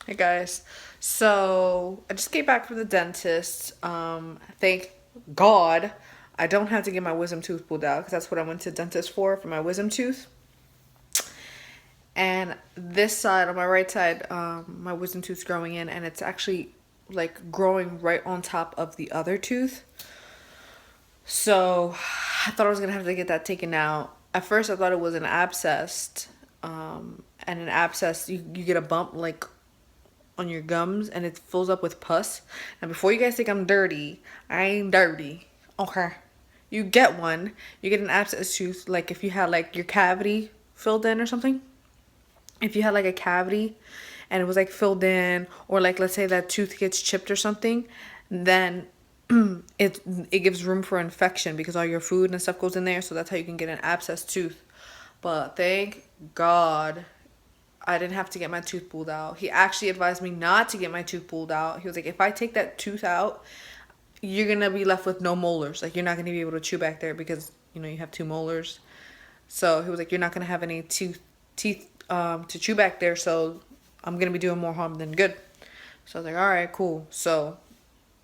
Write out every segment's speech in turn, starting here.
Hey guys. So I just came back from the dentist. Thank God I don't have to get my wisdom tooth pulled out because that's what I went to the dentist for my wisdom tooth. And this side, on my right side, my wisdom tooth's growing in, and it's actually like growing right on top of the other tooth. So I thought I was gonna have to get that taken out. At first, I thought it was an abscess. And an abscess, you get a bump like on your gums and it fills up with pus. And before you guys think I'm dirty, I ain't dirty. Okay. You get one. You get an abscess tooth, like if you had like your cavity filled in or something. If you had like a cavity and it was like filled in, or like let's say that tooth gets chipped or something, then it gives room for infection because all your food and stuff goes in there. So that's how you can get an abscess tooth. But thank God I didn't have to get my tooth pulled out. He actually advised me not to get my tooth pulled out. He was like, if I take that tooth out, you're gonna be left with no molars. Like you're not gonna be able to chew back there because you have two molars. So he was like, you're not gonna have any teeth to chew back there. So I'm gonna be doing more harm than good. So I was like, all right, cool. So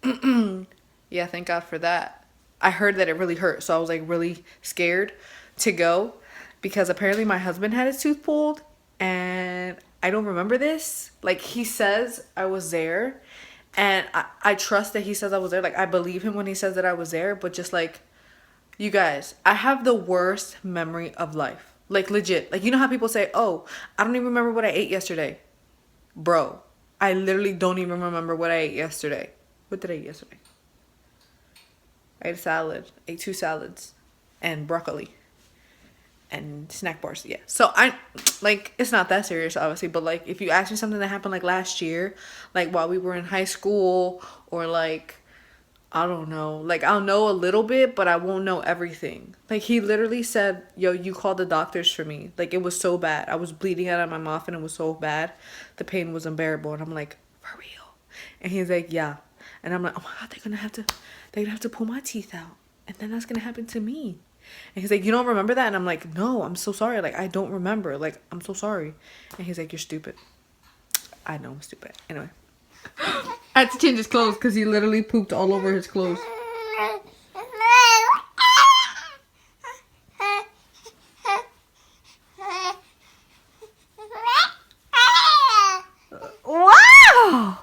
yeah, thank God for that. I heard that it really hurt, so I was like really scared to go because apparently my husband had his tooth pulled and I don't remember this. Like he says I was there and I trust that he says I was there. Like I believe him when he says that I was there, but just like you guys, I have the worst memory of life. Like legit. Like you know how people say, "Oh, I don't even remember what I ate yesterday." Bro, I literally don't even remember what I ate yesterday. What did I eat yesterday? I ate a salad. Ate two salads and broccoli and snack bars. Yeah. So I like it's not that serious obviously, but like if you ask me something that happened like last year, like while we were in high school or like I don't know. Like I'll know a little bit, but I won't know everything. Like he literally said, "Yo, you called the doctors for me." Like it was so bad. I was bleeding out of my mouth and it was so bad. The pain was unbearable and I'm like, "For real?" And he's like, "Yeah." And I'm like, "Oh my God, they're gonna have to pull my teeth out. And then that's gonna happen to me." And he's like, "You don't remember that?" And I'm like, "No, I'm so sorry. Like I don't remember. Like I'm so sorry." And he's like, "You're stupid." I know I'm stupid. Anyway. I had to change his clothes because he literally pooped all over his clothes. Wow!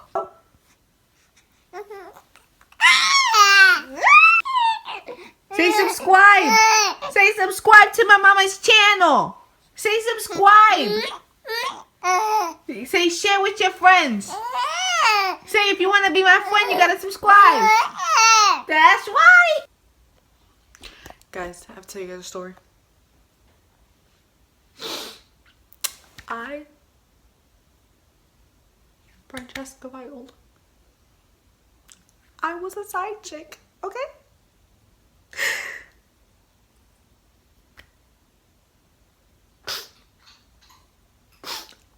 Say subscribe. Say subscribe to my mama's channel. Say subscribe. Say share with your friends. Say if you want to be my friend, you gotta subscribe. That's right. Guys, I have to tell you guys a story. I, Francesca Viola, I was a side chick, okay?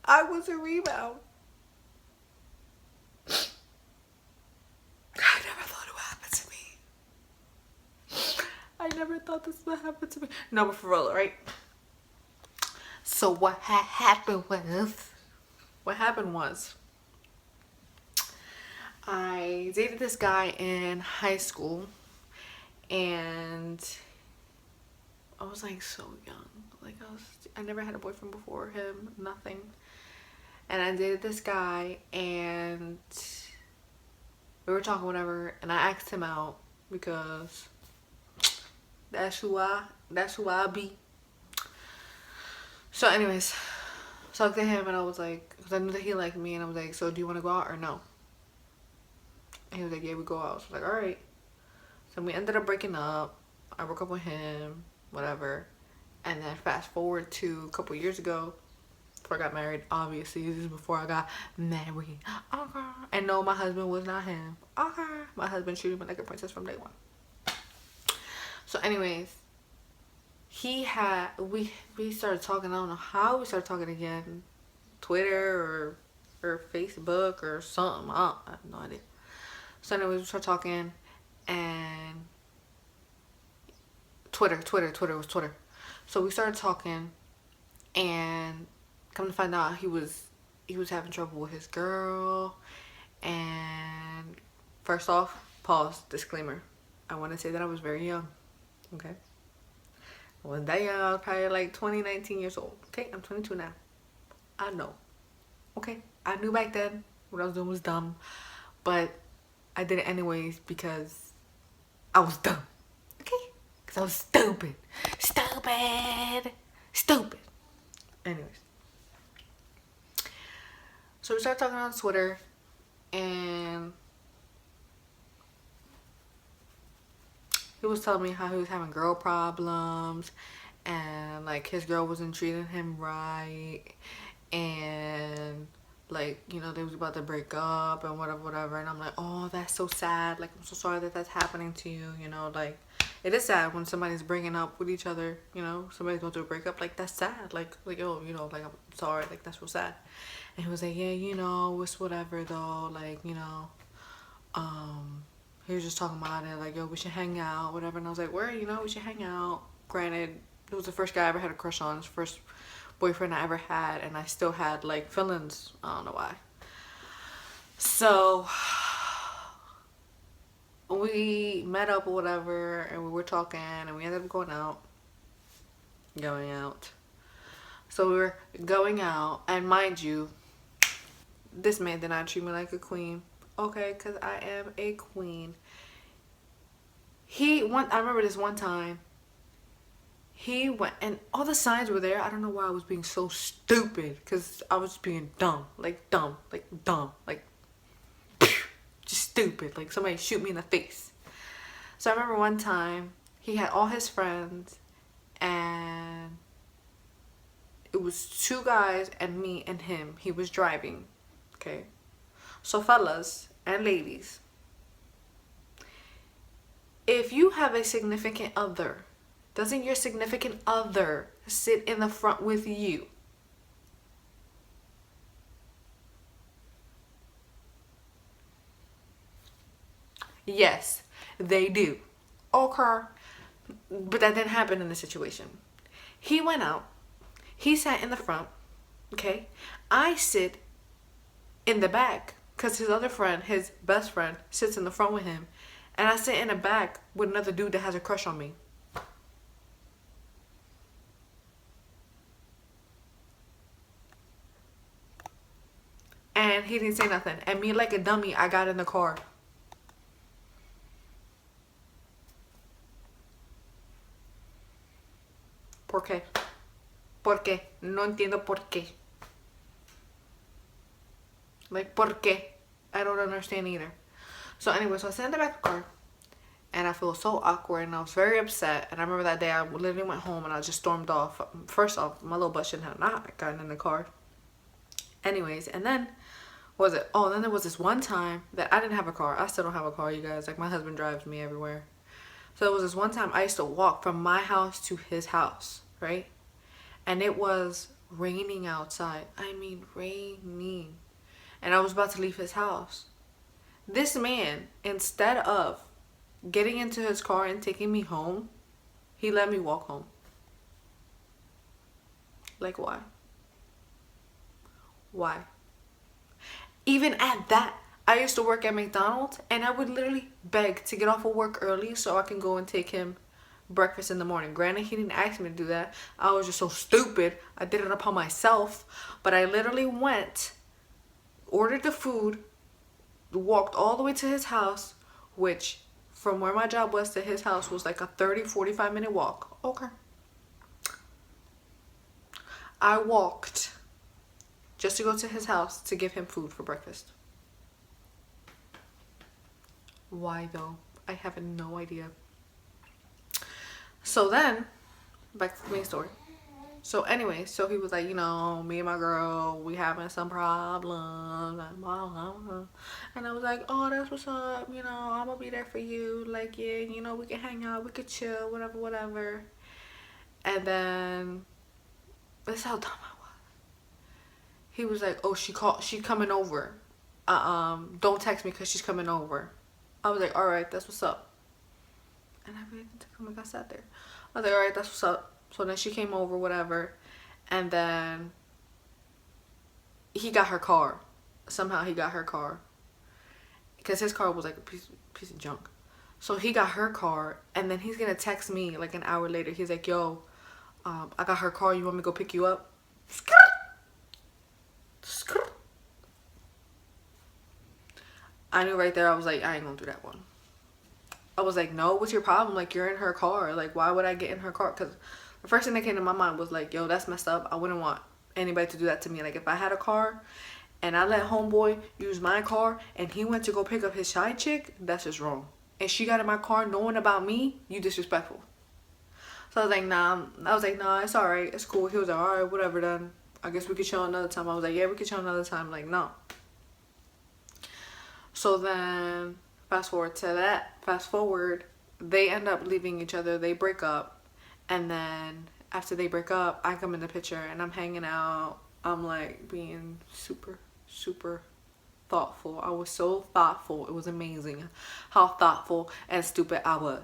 I was a rebound. I never thought it would happen to me. I never thought this would happen to me. No, but for real, right? So what happened was I dated this guy in high school and I was like so young. Like I never had a boyfriend before him, nothing. And I dated this guy and we were talking whatever and I asked him out because that's who I be. So anyways, talked to him and I was like, because I knew that he liked me and I was like, so do you want to go out or no? And he was like, yeah, we go out. So I was like, all right. So we ended up breaking up. I broke up with him, whatever. And then fast forward to a couple years ago, before I got married. Obviously, this is before I got married. Okay. And no, my husband was not him. Okay. My husband treated me like a princess from day one. So anyways, we started talking. I don't know how we started talking again. Twitter or Facebook or something. I have no idea. So anyways, we started talking and Twitter was Twitter. So we started talking and come to find out he was he was having trouble with his girl. And first off, pause, disclaimer. I want to say that I was very young. Okay. I wasn't that young. I was probably like 20, 19 years old. Okay. I'm 22 now. I know. Okay. I knew back then what I was doing was dumb. But I did it anyways because I was dumb. Okay? Because I was stupid. Stupid. Stupid. Anyways. So we started talking on Twitter. And he was telling me how he was having girl problems. And like his girl wasn't treating him right. And like, you know, they was about to break up and whatever. And I'm like, oh, that's so sad. Like, I'm so sorry that that's happening to you. You know, like, it is sad when somebody's breaking up with each other. You know, somebody's going through a breakup. Like, that's sad. Like, oh, you know, like, I'm sorry. Like, that's so sad. And he was like, yeah, you know, it's whatever though. Like, you know, he was just talking about it. Like, yo, we should hang out, whatever. And I was like, where, you know, we should hang out. Granted, it was the first guy I ever had a crush on. It was the first boyfriend I ever had, and I still had like feelings. I don't know why. So we met up or whatever, and we were talking, and we ended up going out. So we were going out, and mind you, this man did not treat me like a queen. Okay, because I am a queen. I remember this one time. He went, and all the signs were there. I don't know why I was being so stupid, because I was being dumb, like just stupid, like somebody shoot me in the face. So I remember one time he had all his friends, and it was 2 guys and me and him. He was driving. Okay, so fellas and ladies, if you have a significant other, doesn't your significant other sit in the front with you? Yes, they do. Okay. But that didn't happen in the situation. He went out. He sat in the front. Okay. I sit in the back because his other friend, his best friend, sits in the front with him. And I sit in the back with another dude that has a crush on me. And he didn't say nothing. And me, like a dummy, I got in the car. ¿Por qué? ¿Por qué? No entiendo por qué. Like, ¿por qué? I don't understand either. So anyway, so I sit in the back of the car. And I feel so awkward. And I was very upset. And I remember that day I literally went home and I just stormed off. First off, my little butt shouldn't have not gotten in the car. Anyways, and then then there was this one time that I didn't have a car. I still don't have a car, you guys. Like, my husband drives me everywhere. So there was this one time I used to walk from my house to his house, right? And it was raining outside. I mean, raining. And I was about to leave his house. This man, instead of getting into his car and taking me home, he let me walk home. Like, why? Why? Even at that, I used to work at McDonald's, and I would literally beg to get off of work early so I can go and take him breakfast in the morning. Granted, he didn't ask me to do that. I was just so stupid. I did it upon myself. But I literally went, ordered the food, walked all the way to his house, which from where my job was to his house was like a 30-45 minute walk. Okay. I walked just to go to his house to give him food for breakfast. Why though? I have no idea. So then, back to the main story. So anyway, so he was like, you know, me and my girl, we having some problems. And I was like, oh, that's what's up. You know, I'm gonna be there for you. Like, yeah, you know, we can hang out, we could chill, whatever. And then, this is how dumb I was. He was like, oh, she's coming over. Don't text me because she's coming over. I was like, all right, that's what's up. And I really didn't text him, like, I sat there. I was like, all right, that's what's up. So then she came over, whatever. And then he got her car. Somehow he got her car. Because his car was like a piece of junk. So he got her car, and then he's gonna text me like an hour later. He's like, yo, I got her car. You want me to go pick you up? I knew right there. I was like, I ain't gonna do that one. I was like, no, what's your problem? Like, you're in her car. Like, why would I get in her car? Because the first thing that came to my mind was like, yo, that's messed up. I wouldn't want anybody to do that to me. Like, if I had a car and I let homeboy use my car and he went to go pick up his side chick, that's just wrong. And she got in my car knowing about me, you disrespectful. So I was like, nah. I was like, nah, it's alright. It's cool. He was like, alright, whatever then. I guess we could chill another time. I was like, yeah, we could chill another time. Like, no. So then, fast forward, they end up leaving each other. They break up. And then, after they break up, I come in the picture and I'm hanging out. I'm like being super, super thoughtful. I was so thoughtful. It was amazing how thoughtful and stupid I was.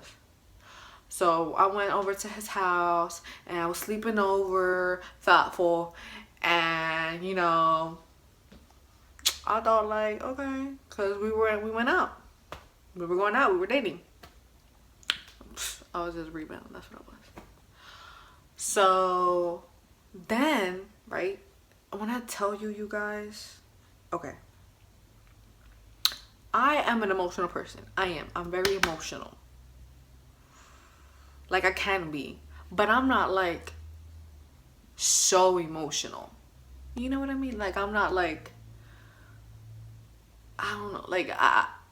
So I went over to his house and I was sleeping over, thoughtful, and you know, I thought like, okay, cause we went out, we were going out, we were dating. I was just rebounding. That's what I was. So then, right, when I tell you, you guys, okay, I am an emotional person. I'm very emotional. Like, I can be, but I'm not like so emotional. You know what I mean? Like, I'm not like, I don't know, like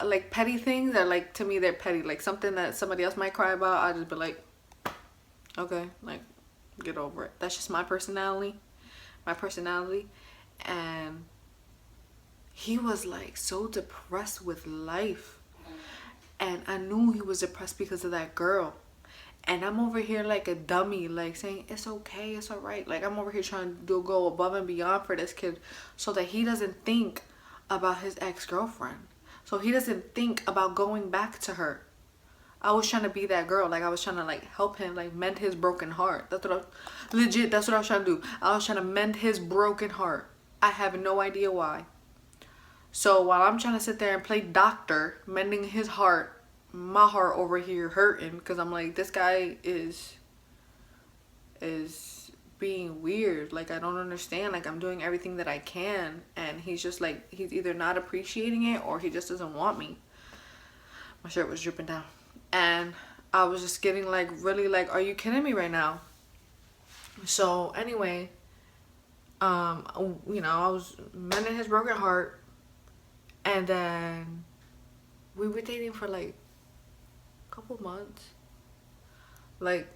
like petty things are like, to me they're petty. Like something that somebody else might cry about, I just be like, okay, like, get over it. That's just my personality. And he was like so depressed with life, and I knew he was depressed because of that girl. And I'm over here like a dummy, like saying, it's okay, it's all right. Like, I'm over here trying to go above and beyond for this kid so that he doesn't think about his ex-girlfriend. So he doesn't think about going back to her. I was trying to be that girl. Like, I was trying to like help him, like mend his broken heart. That's what I was trying to do. I was trying to mend his broken heart. I have no idea why. So while I'm trying to sit there and play doctor, mending his heart, my heart over here hurting because I'm like, this guy is being weird. Like, I don't understand. Like, I'm doing everything that I can, and he's just like, he's either not appreciating it or he just doesn't want me. My shirt was dripping down, and I was just getting like really like, are you kidding me right now? So anyway, you know, I was mending his broken heart, and then we were dating for like couple months, like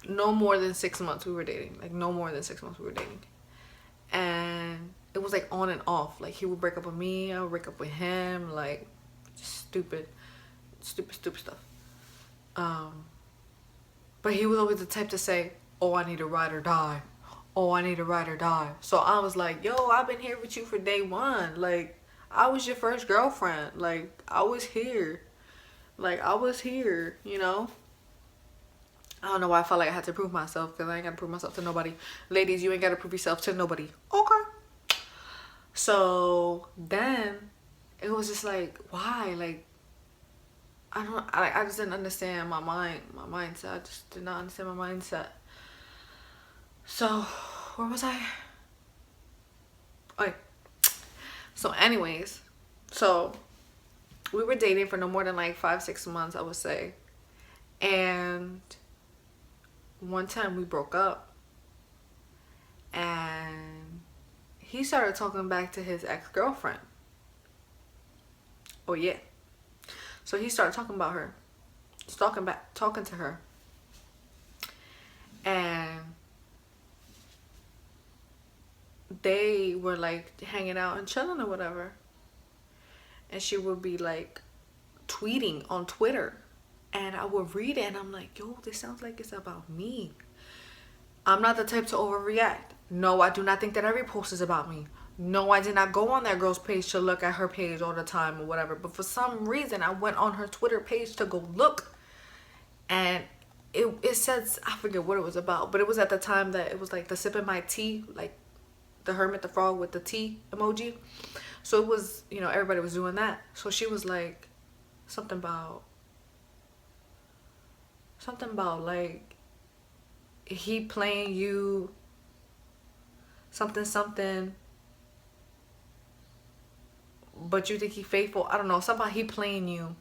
no more than 6 months we were dating, and it was like on and off. Like, he would break up with me, I would break up with him, like stupid stuff. But he was always the type to say, oh, I need a ride or die, so I was like, yo, I've been here with you for day one. Like, I was your first girlfriend. Like, I was here, you know? I don't know why I felt like I had to prove myself, because I ain't got to prove myself to nobody. Ladies, you ain't got to prove yourself to nobody. Okay. So then it was just like, why? Like, I just didn't understand my mindset. I just did not understand my mindset. So, where was I? Okay. So anyways, so we were dating for no more than like 5-6 months, I would say. And one time we broke up, and he started talking back to his ex-girlfriend. Oh yeah. So he started talking about her, talking to her, and they were like hanging out and chilling or whatever, and she would be like tweeting on Twitter, and I would read it and I'm like, yo, this sounds like it's about me. I'm not the type to overreact. No, I do not think that every post is about me. No, I did not go on that girl's page to look at her page all the time or whatever, but for some reason I went on her Twitter page to go look, and it says, I forget what it was about, but it was at the time that it was like the sipping my tea, like the hermit, the frog with the T emoji. So it was, you know, everybody was doing that. So she was like, something about like he playing you, something something, but you think he faithful. I don't know, somehow he playing you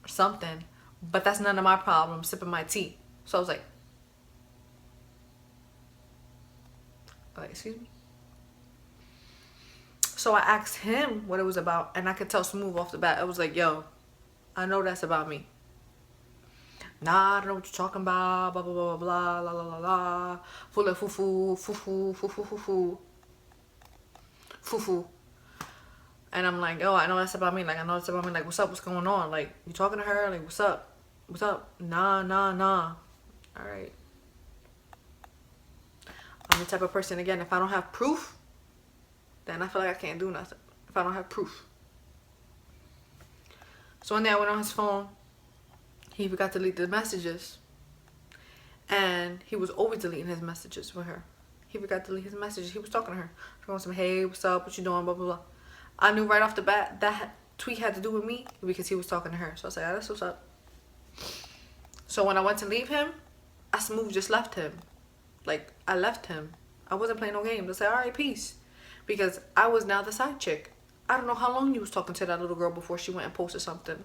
or something, but that's none of my problem, sipping my tea. So I was like, excuse me. So I asked him what it was about, and I could tell smooth off the bat. I was like, yo, I know that's about me. Nah, I don't know what you're talking about, blah blah blah blah blah la la la la, fula fufu fufu fufu fufu fufu. And I'm like, oh, I know that's about me. Like, I know that's about me. Like, what's up? What's going on? Like, you talking to her? Like, what's up? What's up? Nah, nah, nah. All right. I'm the type of person, again, if I don't have proof, then I feel like I can't do nothing. If I don't have proof. So one day I went on his phone. He forgot to delete the messages. And he was always deleting his messages with her. He forgot to delete his messages. He was talking to her. Going some, hey, what's up? What you doing? Blah, blah, blah. I knew right off the bat that tweet had to do with me because he was talking to her. So I said, that's what's up. So when I went to leave him, I smooth just left him. Like, I left him. I wasn't playing no games. I said, all right, peace. Because I was now the side chick. I don't know how long you was talking to that little girl before she went and posted something.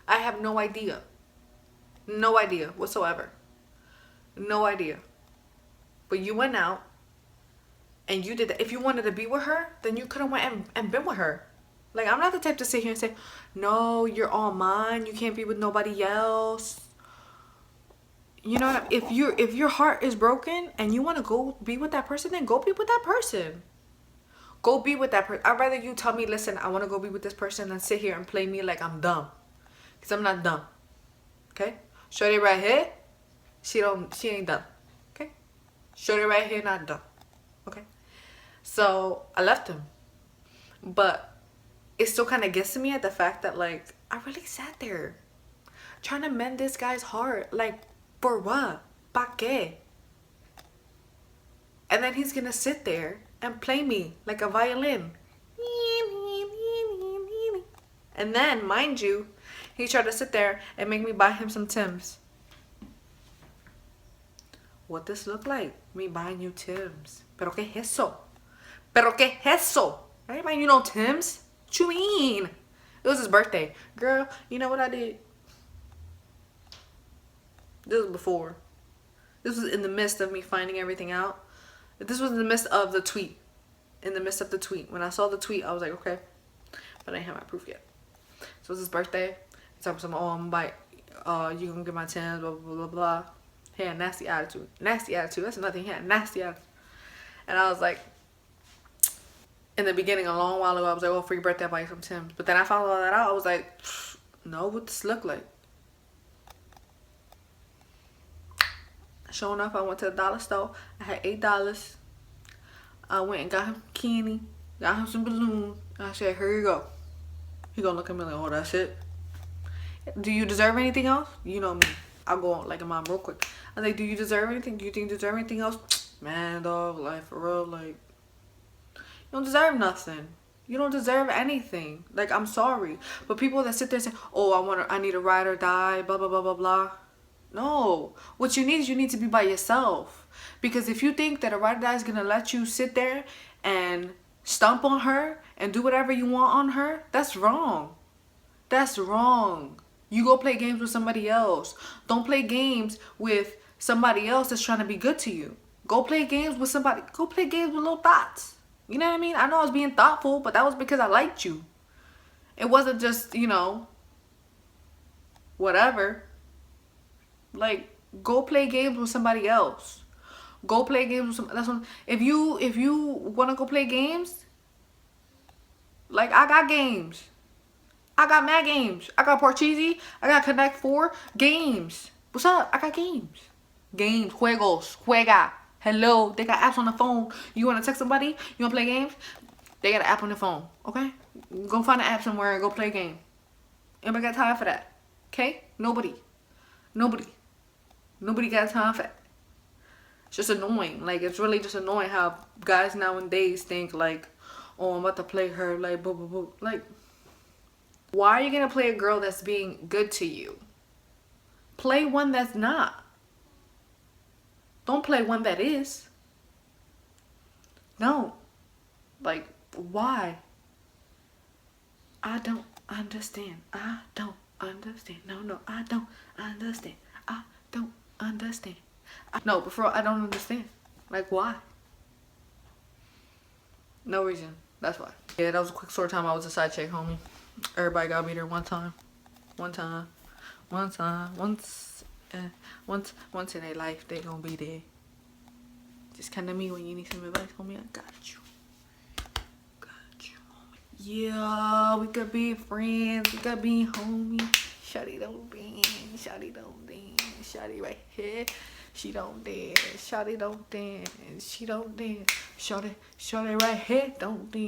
I have no idea. No idea whatsoever. No idea. But you went out and you did that. If you wanted to be with her, then you could have went and been with her. Like, I'm not the type to sit here and say, no, you're all mine. You can't be with nobody else. You know what? If your heart is broken and you want to go be with that person, then go be with that person. Go be with that person. I'd rather you tell me, listen, I want to go be with this person than sit here and play me like I'm dumb. Because I'm not dumb. Okay? Shorty right here, she ain't dumb. Okay? Shorty right here, not dumb. Okay? So I left him. But it still kind of gets to me at the fact that, like, I really sat there trying to mend this guy's heart. Like, for what? Pa qué? And then he's gonna sit there and play me like a violin. And then, mind you, he tried to sit there and make me buy him some Timbs. What this look like? Me buying you Timbs. Pero qué es eso? Pero qué es eso? I ain't buying you no Timbs. What you mean? It was his birthday. Girl, you know what I did? This was before. This was in the midst of me finding everything out. This was in the midst of the tweet. In the midst of the tweet. When I saw the tweet, I was like, okay. But I didn't have my proof yet. So it was his birthday. He's talking some, oh, I'm gonna buy, you gonna get my Timbs, blah, blah, blah, blah. He had a nasty attitude. Nasty attitude. That's nothing. He had a nasty attitude. And I was like, in the beginning, a long while ago, I was like, oh, for your birthday, I'll buy you some Timbs. But then I found all that out. I was like, no, what this look like? Sure enough, I went to the dollar store. I had $8. I went and got him candy, got him some balloons. I said, here you go. He gonna look at me like, oh, that's it? Do you deserve anything else? You know me. I'll go on like a mom real quick. I was like, do you deserve anything? Do you think you deserve anything else? Man, dog, like, for real, like, you don't deserve nothing. You don't deserve anything. Like, I'm sorry. But people that sit there and say, oh, I need a ride or die, blah, blah, blah, blah, blah. No. What you need is you need to be by yourself. Because if you think that a ride or die is going to let you sit there and stomp on her and do whatever you want on her, that's wrong. That's wrong. You go play games with somebody else. Don't play games with somebody else that's trying to be good to you. Go play games with somebody. Go play games with little thoughts. You know what I mean? I know I was being thoughtful, but that was because I liked you. It wasn't just, you know, whatever. Like, go play games with somebody else. Go play games with that's what, if you want to go play games, like, I got games. I got mad games. I got Parcheesi. I got Connect 4 games. What's up? I got games. Games. Juegos. Juega. Hello. They got apps on the phone. You want to text somebody? You want to play games? They got an app on the phone. Okay? Go find an app somewhere and go play a game. Anybody got time for that? Okay? Nobody. Nobody. Nobody got time for that. It's just annoying. Like, it's really just annoying how guys nowadays think like, oh, I'm about to play her, like, boo boo boo. Like, why are you gonna play a girl that's being good to you? Play one that's not. Don't play one that is. No. Like, why? I don't understand. I don't understand. No, no, I don't understand. I don't understand. No, before I don't understand. Like, why? No reason. That's why. Yeah, that was a quick story time. I was a side chick, homie. Everybody got me there one time. One time. One time. Once in their life, they gonna be there. Just come to me when you need some advice, homie. I got you. Yeah, we could be friends, we could be homies. Shawty don't dance, shawty don't dance, shawty right here. She don't dance, shawty don't dance, she don't dance. Shawty right here don't dance.